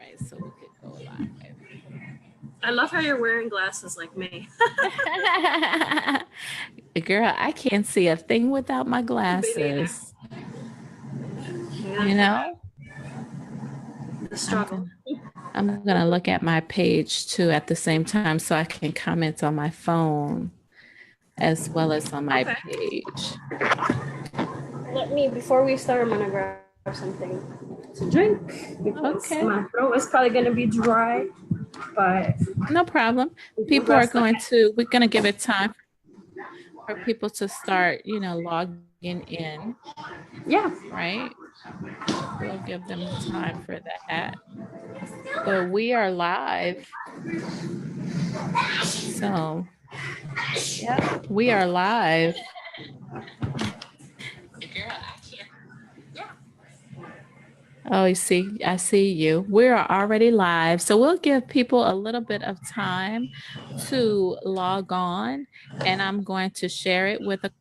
right, so we could go live. I love how you're wearing glasses like me. Girl, I can't see a thing without my Me neither. glasses. You Yeah, know, the I'm struggle. gonna I'm gonna look at my page too at the same time so I can comment on my phone as well as on my Okay. page. Before we start, I'm gonna grab something to drink because Okay, my throat is probably gonna be dry, but no problem. we do People are best I going can. to, we're gonna give it time for people to start, logging in, Yeah. right? We'll give them time for that. But we are live. So, yep, we are live. Oh, you see, I see you. We're already live. So we'll give people a little bit of time to log on, and I'm going to share it with a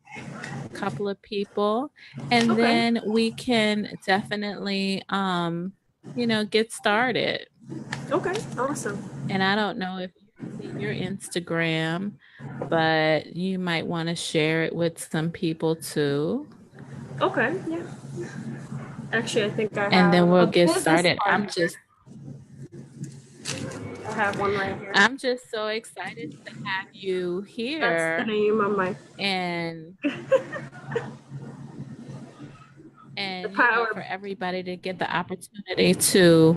couple of people, and Okay. then we can definitely get started. Okay. Awesome. And I don't know if you see your Instagram, but you might want to share it with some people too. Okay. Yeah. Actually, I think I And then have we'll a get business started. I'm partner. just I have one right here. I'm just so excited to have you That's the here name of my and the for power. everybody to get the opportunity to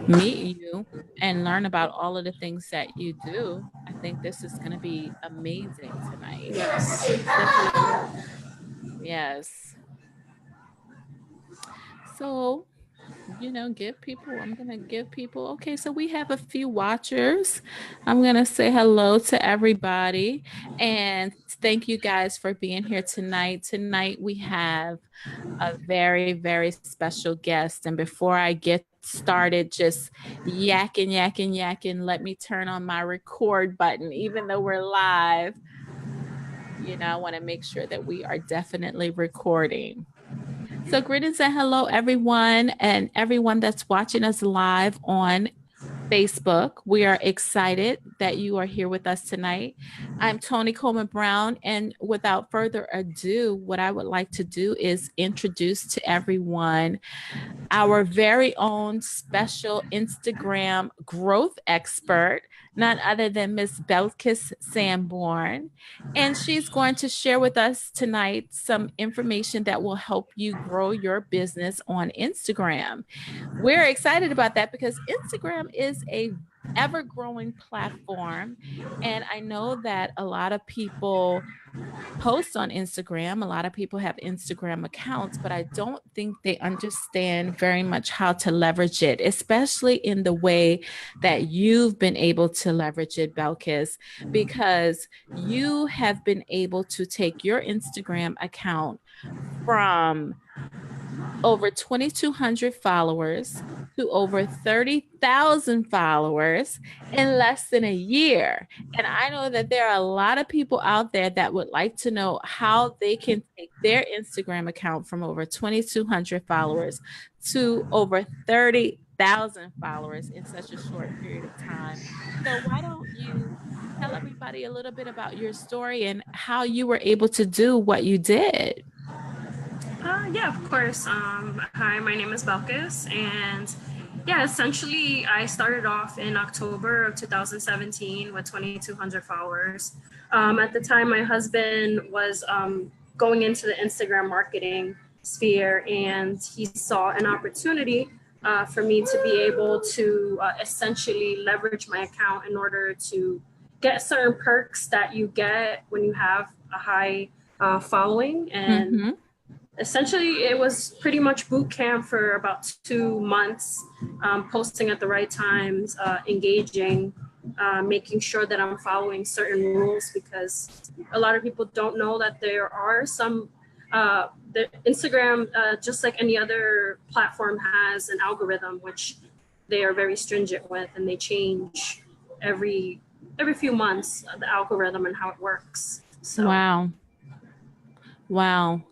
meet you and learn about all of the things that you do. I think this is going to be amazing tonight. Yes. Definitely. Yes. So, I'm going to give people, okay, so we have a few watchers. I'm going to say hello to everybody and thank you guys for being here tonight. Tonight we have a very, very special guest. And before I get started just yakking, let me turn on my record button, even though we're live. I want to make sure that we are definitely recording. So, greetings and hello, everyone, and everyone that's watching us live on Facebook. We are excited that you are here with us tonight. I'm Tony Coleman-Brown, and without further ado, what I would like to do is introduce to everyone our very own special Instagram growth expert, none other than Miss Belkis Sanborn. And she's going to share with us tonight some information that will help you grow your business on Instagram. We're excited about that because Instagram is a ever-growing platform, and I know that a lot of people post on Instagram. A lot of people have Instagram accounts, but I don't think they understand very much how to leverage it, especially in the way that you've been able to leverage it, Belkis, because you have been able to take your Instagram account from over 2,200 followers to over 30,000 followers in less than a year. And I know that there are a lot of people out there that would like to know how they can take their Instagram account from over 2,200 followers to over 30,000 followers in such a short period of time. So why don't you tell everybody a little bit about your story and how you were able to do what you did? Yeah, of course. Hi, my name is Belkis, and yeah, essentially, I started off in October of 2017 with 2,200 followers. At the time, my husband was going into the Instagram marketing sphere, and he saw an opportunity for me to be able to essentially leverage my account in order to get certain perks that you get when you have a high following. And Mm-hmm. essentially it was pretty much boot camp for about 2 months, posting at the right times, engaging, making sure that I'm following certain rules, because a lot of people don't know that there are some the Instagram, just like any other platform, has an algorithm which they are very stringent with, and they change every few months, the algorithm and how it works. So Wow. Wow.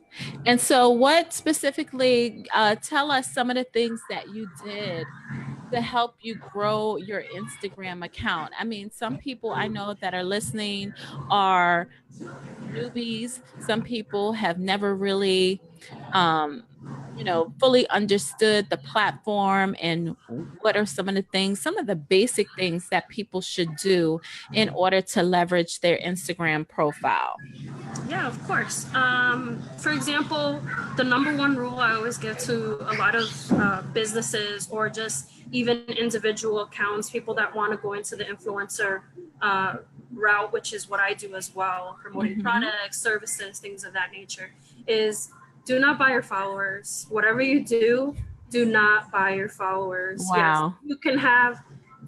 And so, what specifically, tell us some of the things that you did to help you grow your Instagram account? I mean, some people I know that are listening are newbies. Some people have never really, um, fully understood the platform and what are some of the things, some of the basic things that people should do in order to leverage their Instagram profile. Yeah, of course. For example, the number one rule I always give to a lot of businesses or just even individual accounts, people that want to go into the influencer uh, route, which is what I do as well, promoting Hmm. products, services, things of that nature, is do not buy your followers. Whatever you do not buy your followers. Yes, Wow. you can have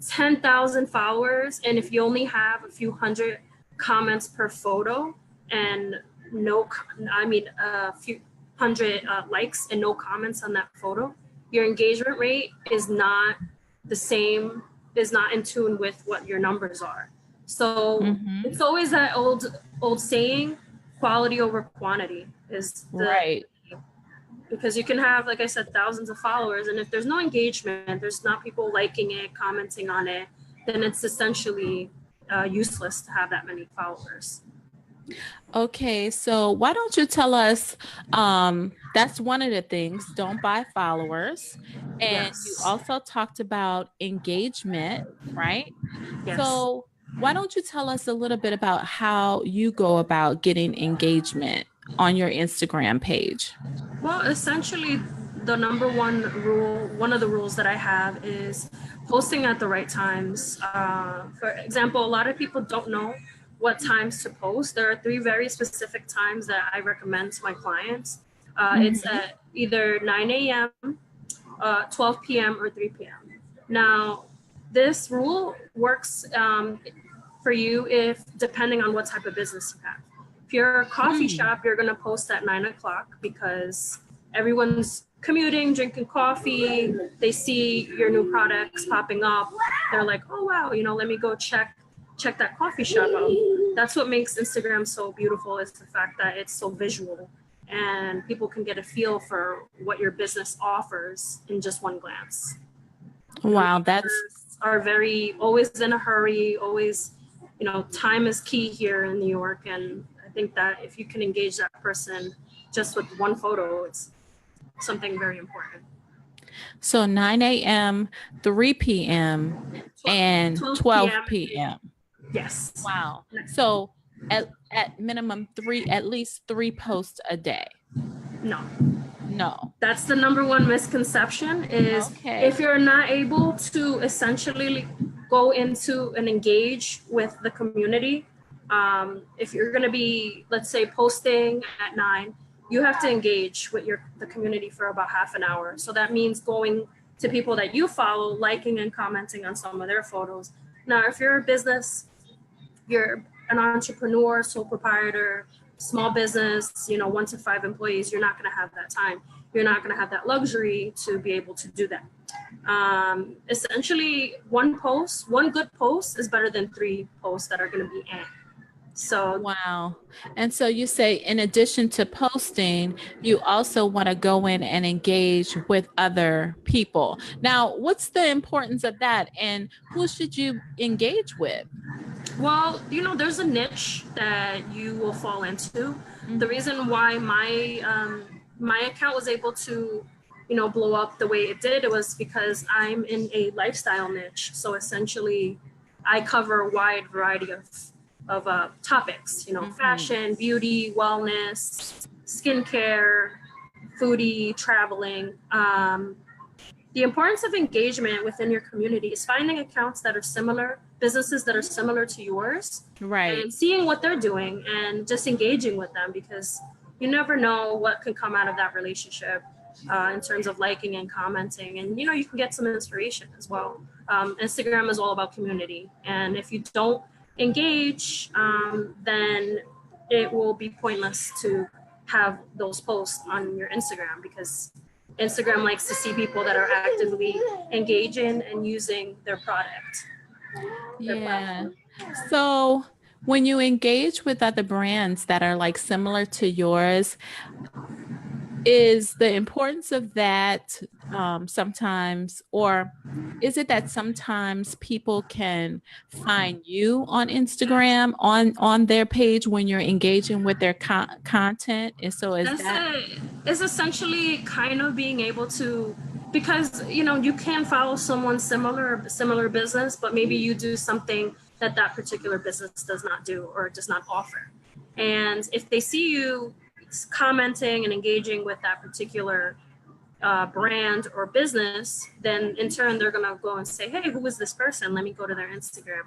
10,000 followers, and if you only have a few hundred comments per photo, and no, I mean, a few hundred likes and no comments on that photo, your engagement rate is not the same, is not in tune with what your numbers are. So Hmm. it's always that old saying, quality over quantity is the, Right. because you can have, like I said, thousands of followers, and if there's no engagement, there's not people liking it, commenting on it, then it's essentially useless to have that many followers. Okay, so why don't you tell us, that's one of the things, don't buy followers. And you Yes. also talked about engagement, right? Yes. So why don't you tell us a little bit about how you go about getting engagement on your Instagram page? Well, essentially, the number one rule, one of the rules that I have is posting at the right times. For example, a lot of people don't know what times to post. There are three very specific times that I recommend to my clients. It's Hmm. at either 9 a.m., 12 p.m., or 3 p.m. Now, this rule works for you if depending on what type of business you have. If you're a coffee Mm. shop, you're gonna post at 9 o'clock because everyone's commuting, drinking coffee. They see your new products popping up. They're like, oh wow, let me go check that coffee shop out. That's what makes Instagram so beautiful is the fact that it's so visual and people can get a feel for what your business offers in just one glance. New Wow, that's Yorkers are very always in a hurry, always, time is key here in New York. And I think that if you can engage that person just with one photo, it's something very important. so 9 a.m., 3 p.m., 12, and 12 p.m. 12 p.m. Yes. Wow. So at minimum three, at least three posts a day. No, No. that's the number one misconception is Okay. if you're not able to essentially go into and engage with the community, if you're going to be, let's say, posting at 9, you have to engage with the community for about half an hour. So that means going to people that you follow, liking and commenting on some of their photos. Now if you're a business, you're an entrepreneur, sole proprietor, small business, 1 to 5 employees, you're not going to have that time. You're not going to have that luxury to be able to do that. Essentially, one good post is better than three posts that are going to be eh. So Wow. And so you say, in addition to posting, you also want to go in and engage with other people. Now, what's the importance of that? And who should you engage with? well, there's a niche that you will fall into. The Hmm. reason why my account was able to, blow up the way it did, it was because I'm in a lifestyle niche. So essentially, I cover a wide variety of topics. Hmm. Fashion, beauty, wellness, skincare, foodie, traveling. The importance of engagement within your community is finding accounts that are similar, businesses that are similar to yours, Right. and seeing what they're doing and just engaging with them because you never know what can come out of that relationship in terms of liking and commenting. And, you can get some inspiration as well. Instagram is all about community. And if you don't engage, then it will be pointless to have those posts on your Instagram because Instagram likes to see people that are actively engaging and using their product, their Yeah. platform. So when you engage with other brands that are like similar to yours, Is the importance of that sometimes, or is it that sometimes people can find you on Instagram on their page when you're engaging with their content? And so is That's that it. It's essentially kind of being able to, because you know you can follow someone similar business, but maybe you do something that that particular business does not do or does not offer. And if they see you commenting and engaging with that particular brand or business, then in turn they're gonna go and say, "Hey, who is this person? Let me go to their Instagram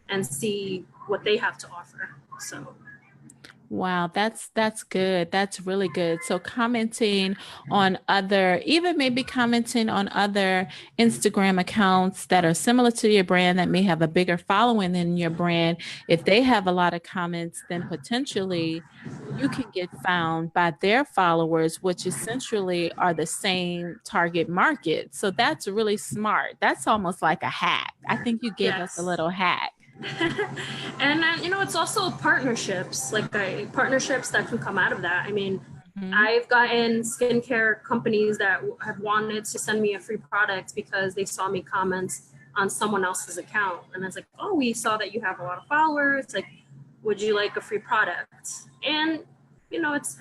and see what they have to offer." So wow, that's good. That's really good. So commenting on other, even maybe commenting on other Instagram accounts that are similar to your brand that may have a bigger following than your brand, if they have a lot of comments, then potentially you can get found by their followers, which essentially are the same target market. So that's really smart. That's almost like a hack. I think you gave us a yes. little hack. And you know, it's also partnerships, like partnerships that can come out of that. I mean, Mhm. I've gotten skincare companies that have wanted to send me a free product because they saw me comment on someone else's account, and it's like, oh, we saw that you have a lot of followers. Like, would you like a free product? And you know, it's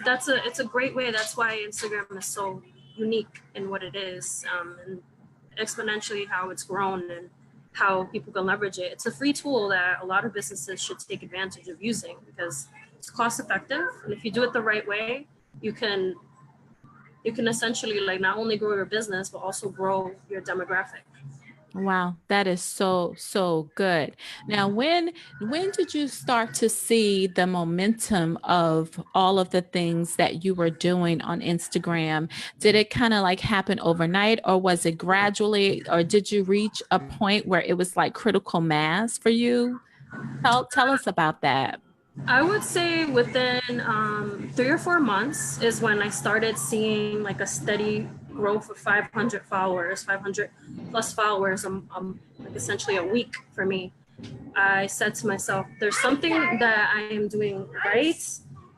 a great way. That's why Instagram is so unique in what it is, and exponentially how it's grown and how people can leverage it. It's a free tool that a lot of businesses should take advantage of using because it's cost effective, and if you do it the right way, you can you can essentially like not only grow your business but also grow your demographic. Wow, that is so, so good. Now, when did you start to see the momentum of all of the things that you were doing on Instagram? Did it kind of like happen overnight, or was it gradually, or did you reach a point where it was like critical mass for you? Tell us about that. I would say within 3 or 4 months is when I started seeing like a steady growth of 500 followers, 500 plus followers, like essentially a week for me. I said to myself, there's something that I am doing right.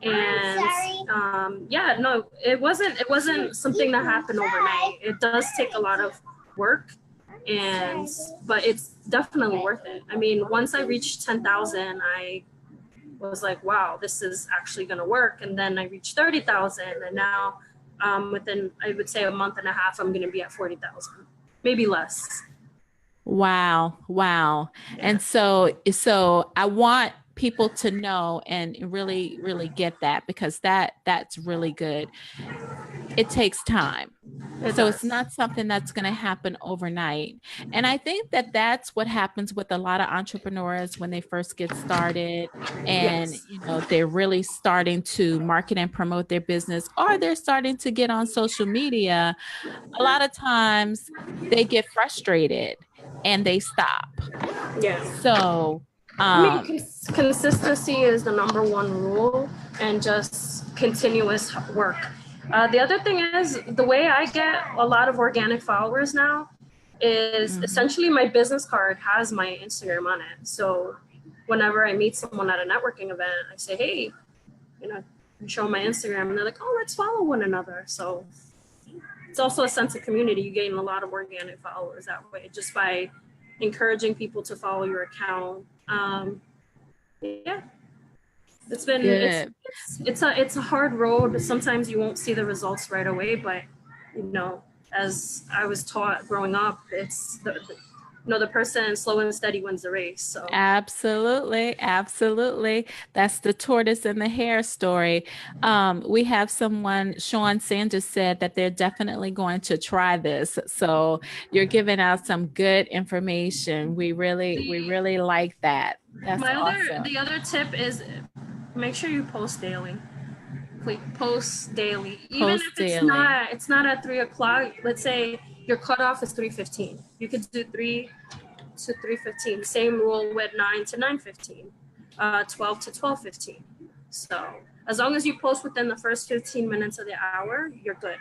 And yeah, no, it wasn't something that happened overnight. It does take a lot of work, and but it's definitely worth it. I mean, once I reached 10,000, I was like, wow, this is actually going to work. And then I reached 30,000, and now within, I would say, a month and a half, I'm going to be at 40,000, maybe less. Wow, wow. Yeah. And so I want people to know and really, really get that because that's really good. It takes time. It So it's does. not something that's going to happen overnight. And I think that that's what happens with a lot of entrepreneurs when they first get started and Yes. they're really starting to market and promote their business, or they're starting to get on social media. A lot of times they get frustrated and they stop. Yeah. So, I mean, um consistency is the number one rule, and just continuous work. The other thing is the way I get a lot of organic followers now is mhm. essentially my business card has my Instagram on it. So whenever I meet someone at a networking event, I say, hey, you know, I show my Instagram, and they're like, oh, let's follow one another. So it's also a sense of community. You gain a lot of organic followers that way just by encouraging people to follow your account. Yeah, it's been Good. it's a hard road. Sometimes you won't see the results right away, but you know, as I was taught growing up, it's the person slow and steady wins the race. So Absolutely, absolutely. That's the tortoise and the hare story. We have someone, Sean Sanders said that they're definitely going to try this. So you're giving out some good information. We the really like that. That's my other awesome. the other tip is make sure you post daily. Like post daily, even Post if it's daily. not at 3 o'clock. Let's say your cutoff is 3:15. You could do 3 to 3:15. Same rule with 9 to 9:15, 12 to 12:15. So as long as you post within the first 15 minutes of the hour, you're good.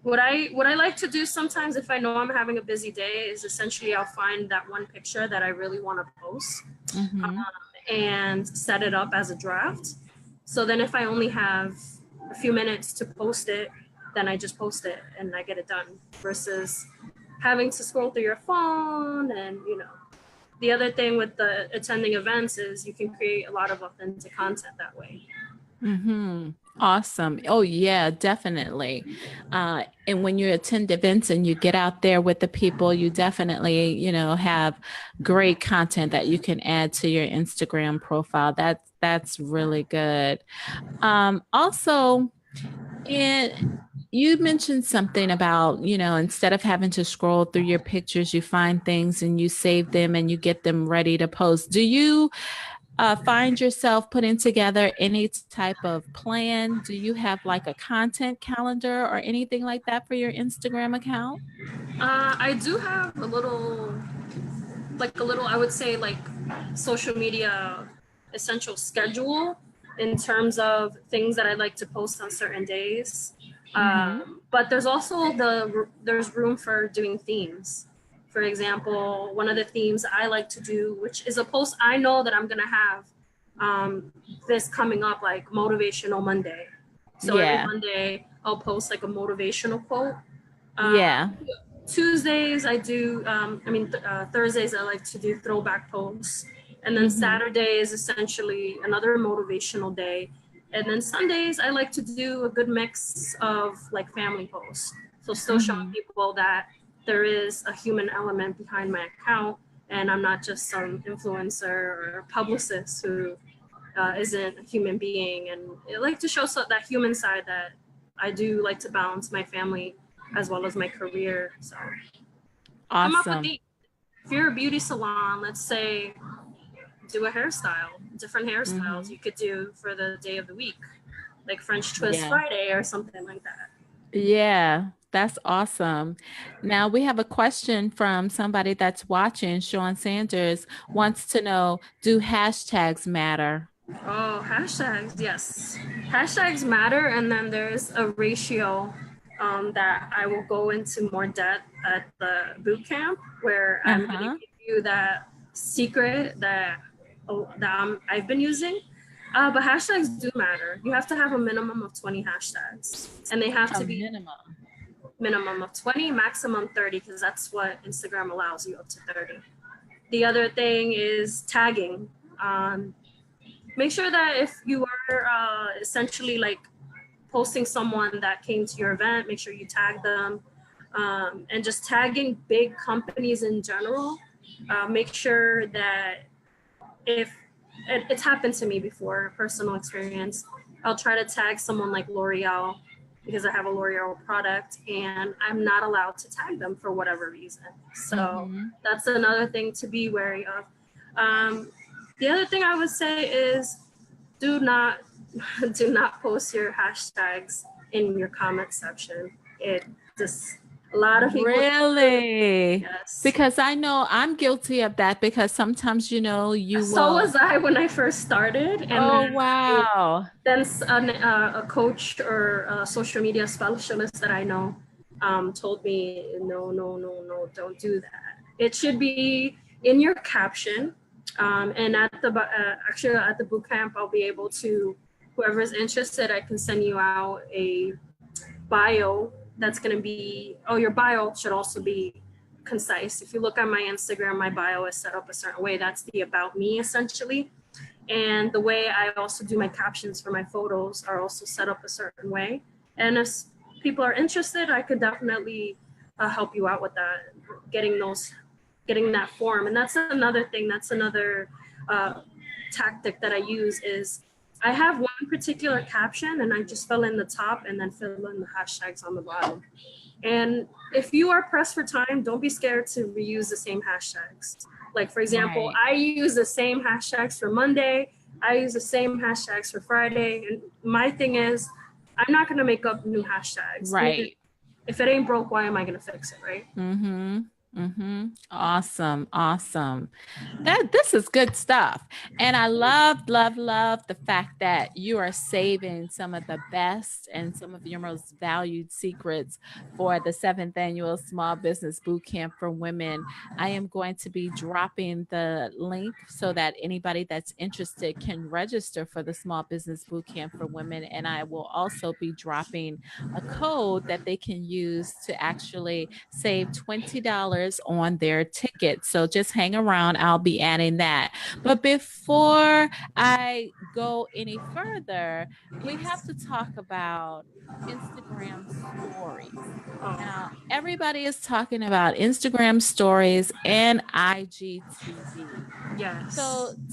What I like to do sometimes if I know I'm having a busy day is essentially I'll find that one picture that I really want to post, Hmm. and set it up as a draft. So then if I only have a few minutes to post it, then I just post it and I get it done versus having to scroll through your phone. And the other thing with the attending events is you can create a lot of authentic content that way. Mm-hmm. Awesome. Oh, yeah, definitely. And when you attend events and you get out there with the people, you definitely, have great content that you can add to your Instagram profile. That's really good. Also, and you mentioned something about, instead of having to scroll through your pictures, you find things and you save them and you get them ready to post. Do you find yourself putting together any type of plan? Do you have like a content calendar or anything like that for your Instagram account? I do have a little, I would say, like social media essential schedule in terms of things that I like to post on certain days. Mm-hmm. But there's also there's room for doing themes. For example, one of the themes I like to do, which is a post I know that I'm gonna have this coming up, like Motivational Monday. So every Yeah. Monday I'll post like a motivational quote. Uh, Yeah. Tuesdays I do, Thursdays I like to do throwback posts. And then Mm-hmm. Saturday is essentially another motivational day. And then Sundays I like to do a good mix of like family posts. So still showing Mm-hmm. people that there is a human element behind my account and I'm not just some influencer or publicist who isn't a human being. And I like to show that human side that I do like to balance my family as well as my career. So come up with Awesome. the, if you're a beauty salon, let's say, do a hairstyle, different hairstyles Mm-hmm. you could do for the day of the week, like French Twist Yeah. Friday or something like that. Yeah, that's awesome. Now we have a question from somebody that's watching. Sean Sanders wants to know, do hashtags matter? Oh, hashtags, yes. Hashtags matter, and then there's a ratio that I will go into more depth at the boot camp where I'm going to Uh-huh. give you that secret that I've been using. But hashtags do matter. You have to have a minimum of 20 hashtags, and they have A to be minimum. minimum of 20, maximum 30, because that's what Instagram allows you up to 30. The other thing is tagging. Um, Make sure that if you are essentially like posting someone that came to your event, make sure you tag them, and just tagging big companies in general. Make sure that if it's happened to me before, personal experience, I'll try to tag someone like L'Oreal because I have a L'Oreal product and I'm not allowed to tag them for whatever reason. So Mm-hmm. that's another thing to be wary of. Um, the other thing I would say is do not do not post your hashtags in your comment section. It just a lot of people do. Really? Yes. Because I know I'm guilty of that because sometimes, you So will. was I when I first started, and Oh, then wow. a coach or a social media specialist that I know told me, no, no, no, no, don't do that. It should be in your caption. And actually at the boot camp, I'll be able to, whoever's interested, I can send you out a bio that's going to be, oh, your bio should also be concise. If you look at my Instagram, my bio is set up a certain way. That's the about me essentially. And the way I also do my captions for my photos are also set up a certain way. And if people are interested, I could definitely help you out with that, getting getting that form. And that's another thing. That's another uh, tactic that I use is I have one particular caption and I just fill in the top and then fill in the hashtags on the bottom. And if you are pressed for time, don't be scared to reuse the same hashtags. Like, for example, Right. I use the same hashtags for Monday, I use the same hashtags for Friday. And my thing is, I'm not going to make up new hashtags. Right. If it ain't broke, why am I going to fix it, right? Mm-hmm. Mm-hmm. Awesome. Awesome. This is good stuff. And I love the fact that you are saving some of the best and some of your most valued secrets for the seventh annual Small Business Boot Camp for Women. I am going to be dropping the link so that anybody that's interested can register for the Small Business Boot Camp for Women. And I will also be dropping a code that they can use to actually save $20 on their ticket. So just hang around. I'll be adding that. But before I go any further, we have to talk about Instagram stories. Now, Oh, everybody is talking about Instagram stories and IGTV. So, yes.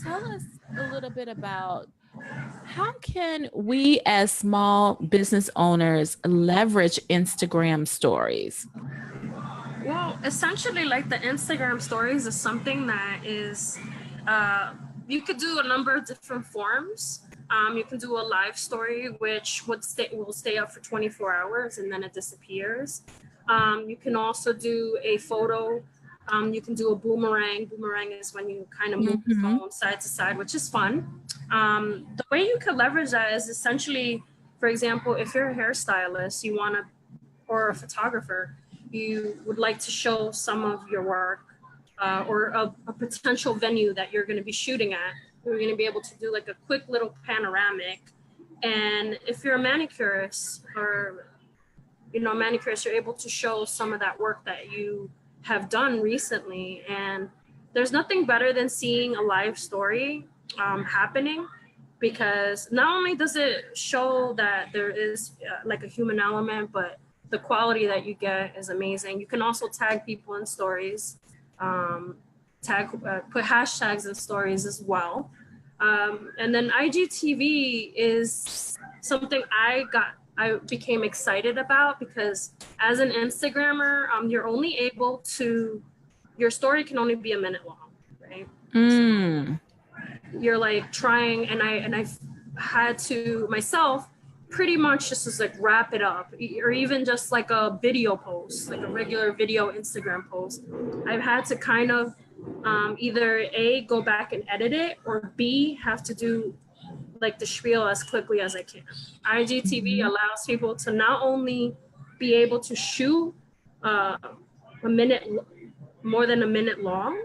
tell us a little bit about how can we as small business owners leverage Instagram stories? Well, essentially, like the Instagram stories is something that is, uh, you could do a number of different forms. You can do a live story, which will stay up for 24 hours and then it disappears. You can also do a photo. You can do a boomerang. Boomerang is when you kind of move the Mm-hmm. phone side to side, which is fun. The way you could leverage that is essentially, for example, if you're a hairstylist, you want to or a photographer, you would like to show some of your work or a potential venue that you're going to be shooting at, you're going to be able to do like a quick little panoramic. And if you're a manicurist or manicurist, you're able to show some of that work that you have done recently. And there's nothing better than seeing a live story happening, because not only does it show that there is like a human element, but the quality that you get is amazing. You can also tag people in stories, um, put hashtags in stories as well. And then IGTV is something I became excited about, because as an Instagrammer, you're only able to, your story can only be a minute long, right? Mm. You're like trying, and I've had to myself pretty much just like wrap it up, or even just like a video post, like a regular video Instagram post. I've had to kind of either A, go back and edit it, or B, have to do like the spiel as quickly as I can. IGTV Mhm. allows people to not only be able to shoot uh, a minute, more than a minute long,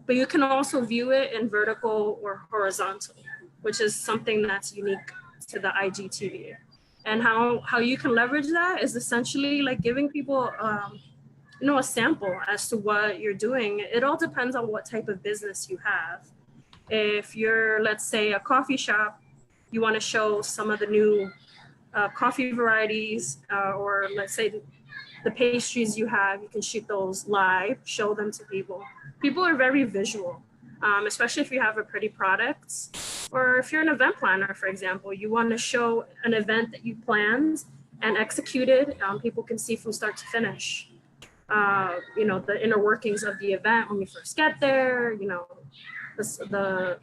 but you can also view it in vertical or horizontal, which is something that's unique to the IGTV. And how you can leverage that is essentially like giving people a sample as to what you're doing. It all depends on what type of business you have. If you're, let's say, a coffee shop, you want to show some of the new coffee varieties, or let's say the pastries you have, you can shoot those live, show them to people. People are very visual, especially if you have a pretty product. Or if you're an event planner, for example, you want to show an event that you planned and executed. People can see from start to finish. The inner workings of the event when you first get there. The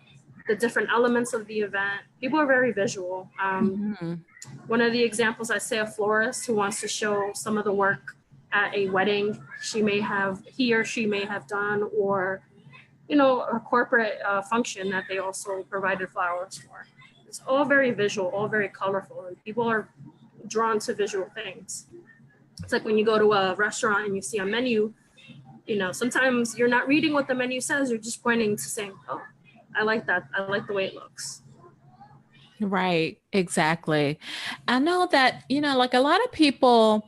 the different elements of the event. People are very visual. Mhm. One of the examples, I say, a florist who wants to show some of the work at a wedding he or she may have done, or a corporate function that they also provided flowers for. It's all very visual, all very colorful, and people are drawn to visual things. It's like when you go to a restaurant and you see a menu, sometimes you're not reading what the menu says, you're just pointing to saying, oh, I like that, I like the way it looks. Right, exactly. I know that, like a lot of people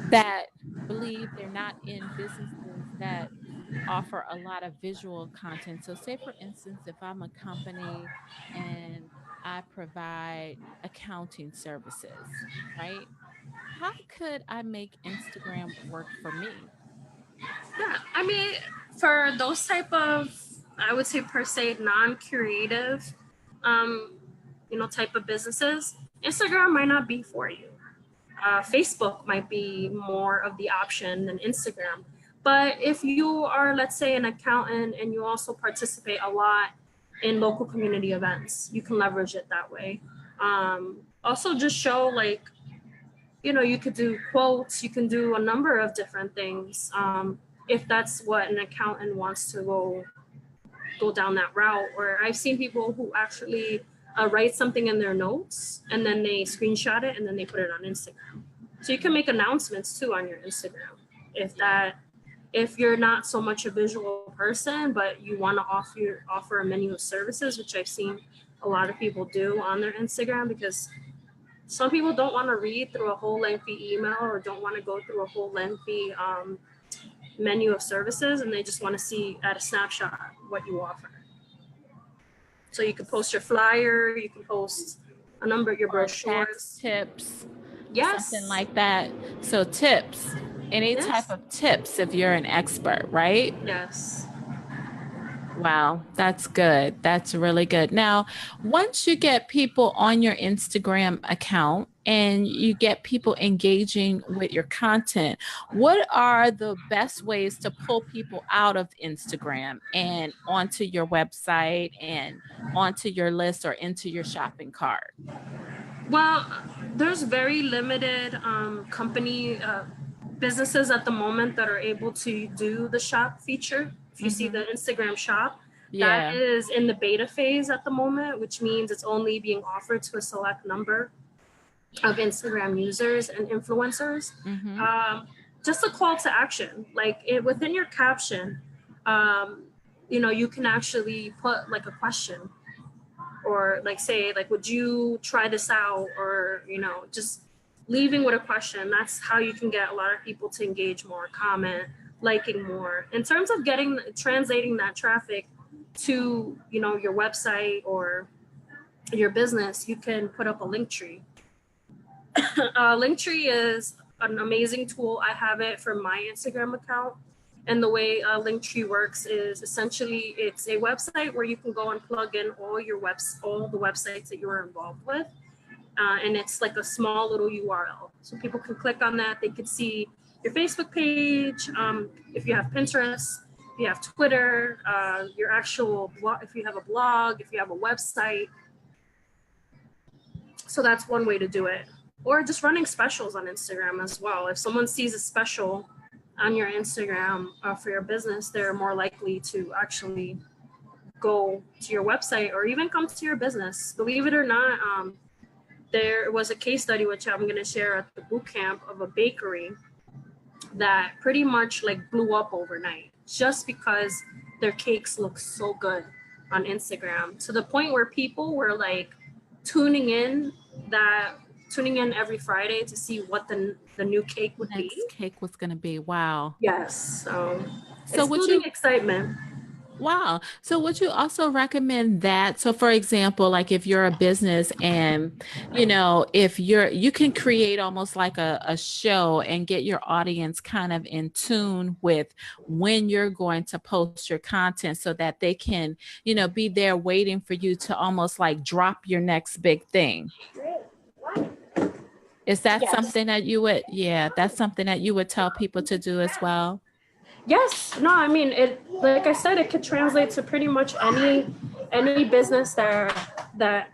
that believe they're not in businesses that offer a lot of visual content. So, say for instance, if I'm a company and I provide accounting services, right? How could I make Instagram work for me? Yeah, I mean, for those type of, I would say per se non-creative, um, type of businesses, Instagram might not be for you. Facebook might be more of the option than Instagram. But if you are, let's say, an accountant and you also participate a lot in local community events, you can leverage it that way. Also, just show you could do quotes, you can do a number of different things. if that's what an accountant wants to go down that route. Or I've seen people who actually write something in their notes and then they screenshot it and then they put it on Instagram. So you can make announcements too on your Instagram if you're not so much a visual person, but you want to offer a menu of services, which I've seen a lot of people do on their Instagram, because some people don't want to read through a whole lengthy email or don't want to go through a whole lengthy menu of services, and they just want to see at a snapshot what you offer. So you can post your flyer, you can post a number of your brochures, tips, yes, something like that. So tips, any yes. type of tips if you're an expert, right? Yes. Wow, that's good. That's really good. Now, once you get people on your Instagram account and you get people engaging with your content, what are the best ways to pull people out of Instagram and onto your website and onto your list or into your shopping cart? Well, there's very limited company businesses at the moment that are able to do the shop feature. If you see the Instagram shop, that Yeah. is in the beta phase at the moment, which means it's only being offered to a select number of Instagram users and influencers. Just a call to action, like within your caption, you can actually put like a question, or like say like, would you try this out, or just leaving with a question. That's how you can get a lot of people to engage more, comment, liking more. In terms of translating that traffic to your website or your business, you can put up a link tree. Linktree is an amazing tool. I have it for my Instagram account. And the way Linktree works is essentially it's a website where you can go and plug in all the websites that you're involved with. And it's like a small little URL. So people can click on that. They could see your Facebook page, if you have Pinterest, if you have Twitter, your actual blog, if you have a blog, if you have a website. So that's one way to do it. Or just running specials on Instagram as well. If someone sees a special on your Instagram for your business, they're more likely to actually go to your website or even come to your business. Believe it or not, there was a case study which I'm going to share at the boot camp of a bakery that pretty much like blew up overnight just because their cakes look so good on Instagram, to the point where people were like tuning in every Friday to see what the new cake would be. Next cake was going to be. Wow. Yes. So So it's building excitement. Wow. So would you also recommend that? So for example, like if you're a business and, if you can create almost like a show and get your audience kind of in tune with when you're going to post your content so that they can, be there waiting for you to almost like drop your next big thing. Is that Yes. something that that's something that you would tell people to do as well? Yes. No, I mean, like I said, it could translate to pretty much any business that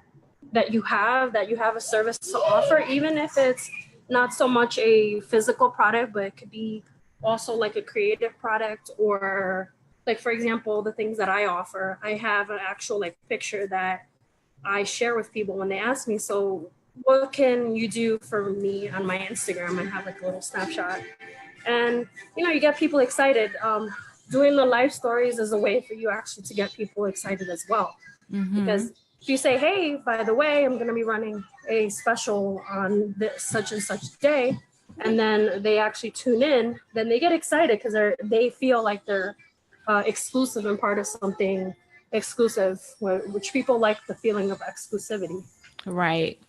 you have a service to offer, even if it's not so much a physical product, but it could be also like a creative product. Or like, for example, the things that I offer, I have an actual like picture that I share with people when they ask me, so what can you do for me on my Instagram? And have like a little snapshot. And you get people excited. Doing the live stories is a way for you actually to get people excited as well. Because if you say, hey, by the way, I'm going to be running a special on this such and such day, and then they actually tune in, then they get excited because they feel like they're exclusive and part of something exclusive, which people like the feeling of exclusivity. Right.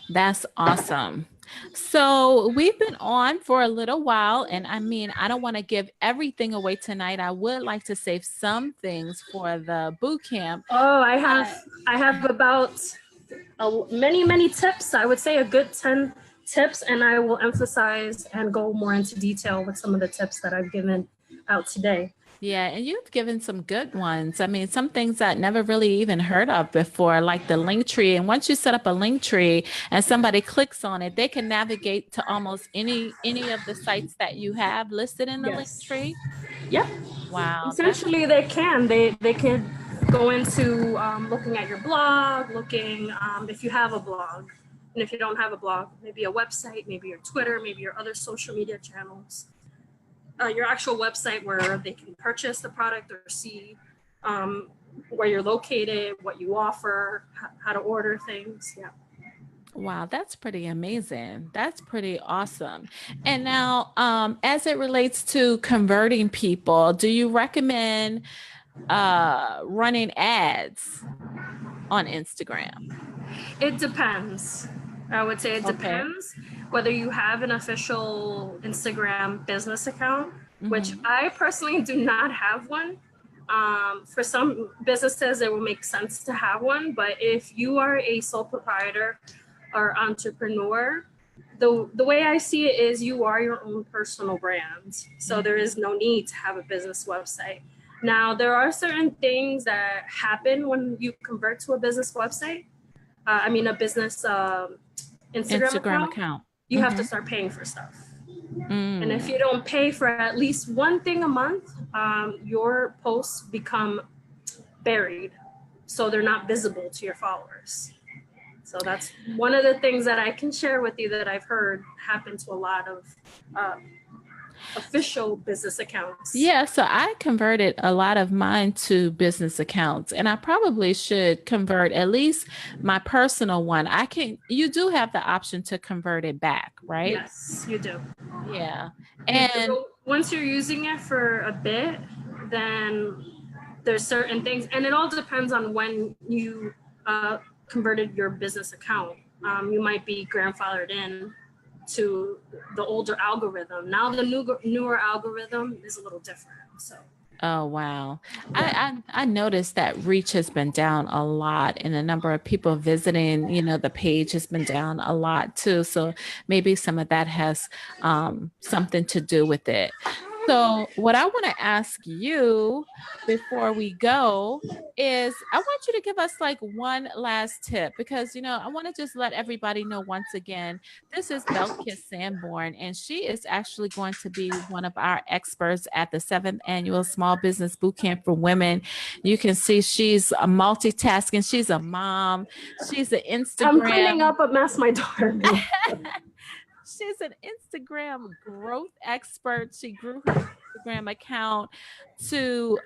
That's awesome. So we've been on for a little while, and I mean, I don't want to give everything away tonight. I would like to save some things for the boot camp. Oh, I have about many tips. I would say a good 10 tips, and I will emphasize and go more into detail with some of the tips that I've given out today. Yeah, and you've given some good ones. I mean, some things that never really even heard of before, like the link tree. And once you set up a link tree and somebody clicks on it, they can navigate to almost any of the sites that you have listed in the link Yes. tree. Yep. Wow, that's Essentially, they can go into looking at your blog, looking if you have a blog, and if you don't have a blog, maybe a website, maybe your Twitter, maybe your other social media channels, your actual website where they can purchase the product or see um, where you're located, what you offer, how to order things. Yeah. wow, that's pretty amazing. That's pretty awesome. And now, as it relates to converting people, do you recommend running ads on Instagram? It depends. I would say it Okay. depends whether you have an official Instagram business account, which Hmm. I personally do not have one. For some businesses, it will make sense to have one, but if you are a sole proprietor or entrepreneur, the way I see it is you are your own personal brand. So there is Hmm. no need to have a business website. Now, there are certain things that happen when you convert to a business website. A business Instagram Instagram account, account. you have to Hmm. start paying for stuff. And if you Mm. don't pay for at least one thing a month, your posts become buried. So they're not visible to your followers. So that's one of the things that I can share with you that I've heard happen to a lot of uh, official business accounts. Yeah, so I converted a lot of mine to business accounts, and I probably should convert at least my personal one. You do have the option to convert it back, right? Yes, you do. Yeah. You And do. Once you're using it for a bit, then there's certain things, and it all depends on when you converted your business account. You might be grandfathered in to the older algorithm. Now the newer algorithm is a little different. So oh wow. yeah. I noticed that reach has been down a lot and the number of people visiting, the page has been down a lot too. So maybe some of that has something to do with it. So what I want to ask you before we go is I want you to give us like one last tip because I want to just let everybody know once again, this is Belkis Sanborn, and she is actually going to be one of our experts at the seventh annual Small Business Bootcamp for Women. You can see she's a multitasking. She's a mom. She's an I'm cleaning Instagram up a mess my daughter made. She's an Instagram growth expert. She grew her Instagram account to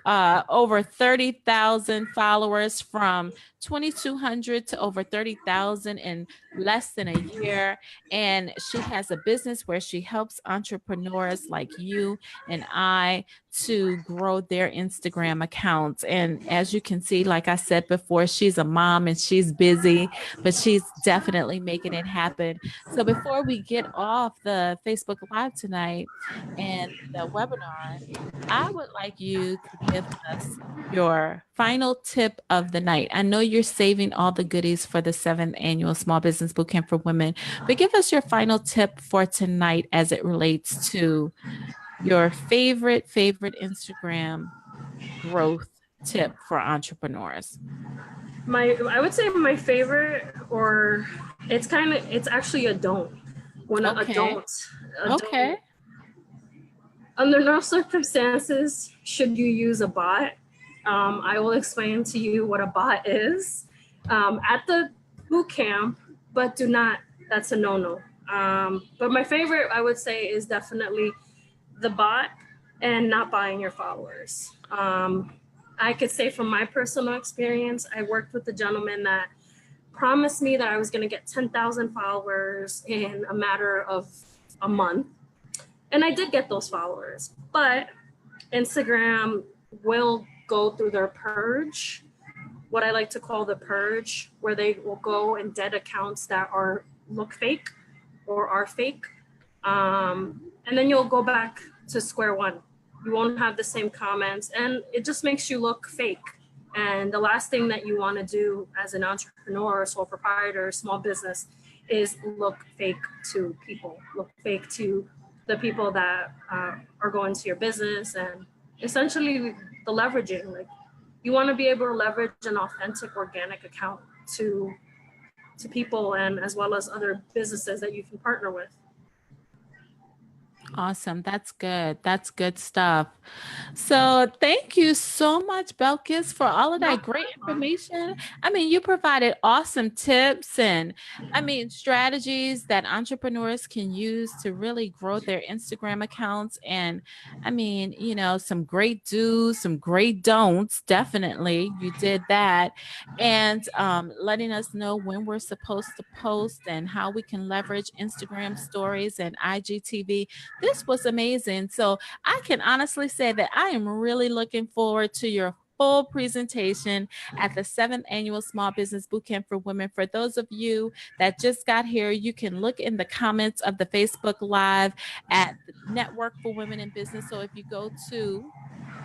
over 30,000 followers from 2,200 to over 30,000 in less than a year. And she has a business where she helps entrepreneurs like you and I to grow their Instagram accounts. And as you can see, like I said before, she's a mom and she's busy, but she's definitely making it happen. So before we get off the Facebook Live tonight and the webinar, I would like you to give us your final tip of the night. I know you're saving all the goodies for the seventh annual Small Business Bootcamp for Women, but give us your final tip for tonight as it relates to your favorite Instagram growth tip for entrepreneurs. I would say my favorite, or it's actually a don't. When Okay. a Okay. don't. Under no circumstances should you use a bot. I will explain to you what a bot is at the boot camp, but do not. That's a no-no. But my favorite, I would say, is definitely the bot and not buying your followers. I could say from my personal experience, I worked with a gentleman that promised me that I was going to get 10,000 followers in a matter of a month. And I did get those followers, but Instagram will go through their purge, what I like to call the purge, where they will go and dead accounts that look fake or are fake. And then you'll go back to square one. You won't have the same comments, and it just makes you look fake. And the last thing that you want to do as an entrepreneur, sole proprietor, small business, is look fake to people, look fake to the people that are going to your business. And essentially the leveraging. Like you want to be able to leverage an authentic organic account to to people and as well as other businesses that you can partner with. Awesome. That's good. That's good stuff. So thank you so much, Belkis, for all of No that great problem. information. I mean, you provided awesome tips and I mean strategies that entrepreneurs can use to really grow their Instagram accounts. And I mean, some great do's, some great don'ts. Definitely, you did that. And letting us know when we're supposed to post and how we can leverage Instagram stories and IGTV. This was amazing. So I can honestly say that I am really looking forward to your full presentation at the 7th annual Small Business Bootcamp for Women. For those of you that just got here, you can look in the comments of the Facebook Live at the Network for Women in Business. So if you go to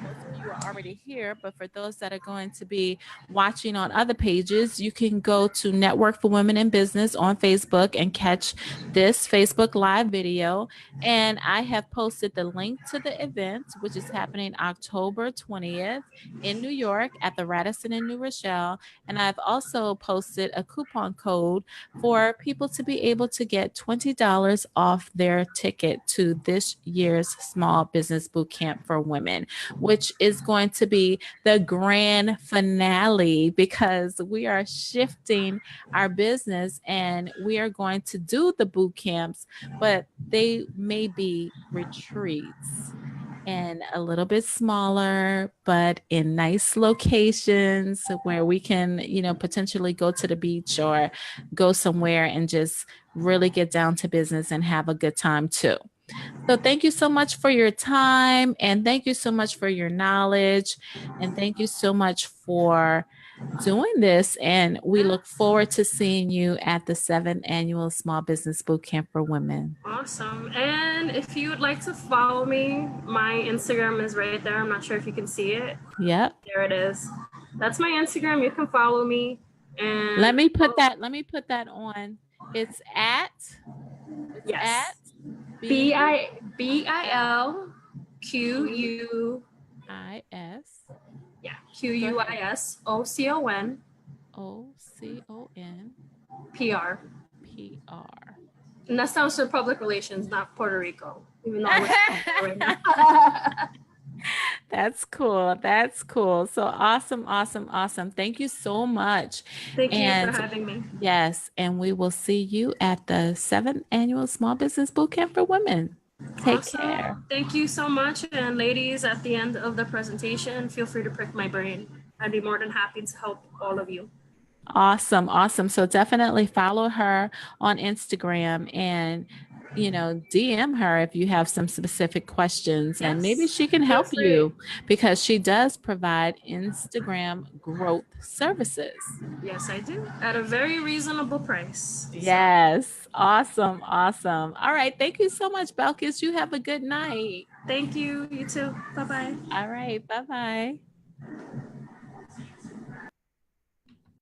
most of you are already here, but for those that are going to be watching on other pages, you can go to Network for Women in Business on Facebook and catch this Facebook Live video. And I have posted the link to the event, which is happening October 20th in New York at the Radisson in New Rochelle. And I've also posted a coupon code for people to be able to get $20 off their ticket to this year's Small Business Bootcamp for Women, which is going to be the grand finale because we are shifting our business and we are going to do the boot camps, but they may be retreats and a little bit smaller, but in nice locations where we can, potentially go to the beach or go somewhere and just really get down to business and have a good time too. So thank you so much for your time and thank you so much for your knowledge and thank you so much for doing this. And we look forward to seeing you at the 7th annual Small Business Bootcamp for Women. Awesome. And if you would like to follow me, my Instagram is right there. I'm not sure if you can see it. Yep. There it is. That's my Instagram. You can follow me. And Let me put that on. It's at it's at yes, B B I B I L Q U U I S. yeah Go ahead. QUISOCON OCON PR. PR. And that sounds for public relations, not Puerto Rico, even though I wish right now. That's cool. That's cool. So awesome, awesome, awesome. Thank you so much. Thank you for And having me. yes, and we will see you at the 7th annual Small Business Bootcamp for Women. Take care. Awesome. Thank you so much. And ladies, at the end of the presentation, feel free to prick my brain. I'd be more than happy to help all of you. Awesome, awesome. So definitely follow her on Instagram and DM her if you have some specific questions and maybe Yes, she can feel help free. you because she does provide Instagram growth services. Yes, I do. At a very reasonable price. So Yes. Awesome, awesome. All right. Thank you so much, Belkis. You have a good night. thank you. You too. Bye bye. All right. Bye-bye.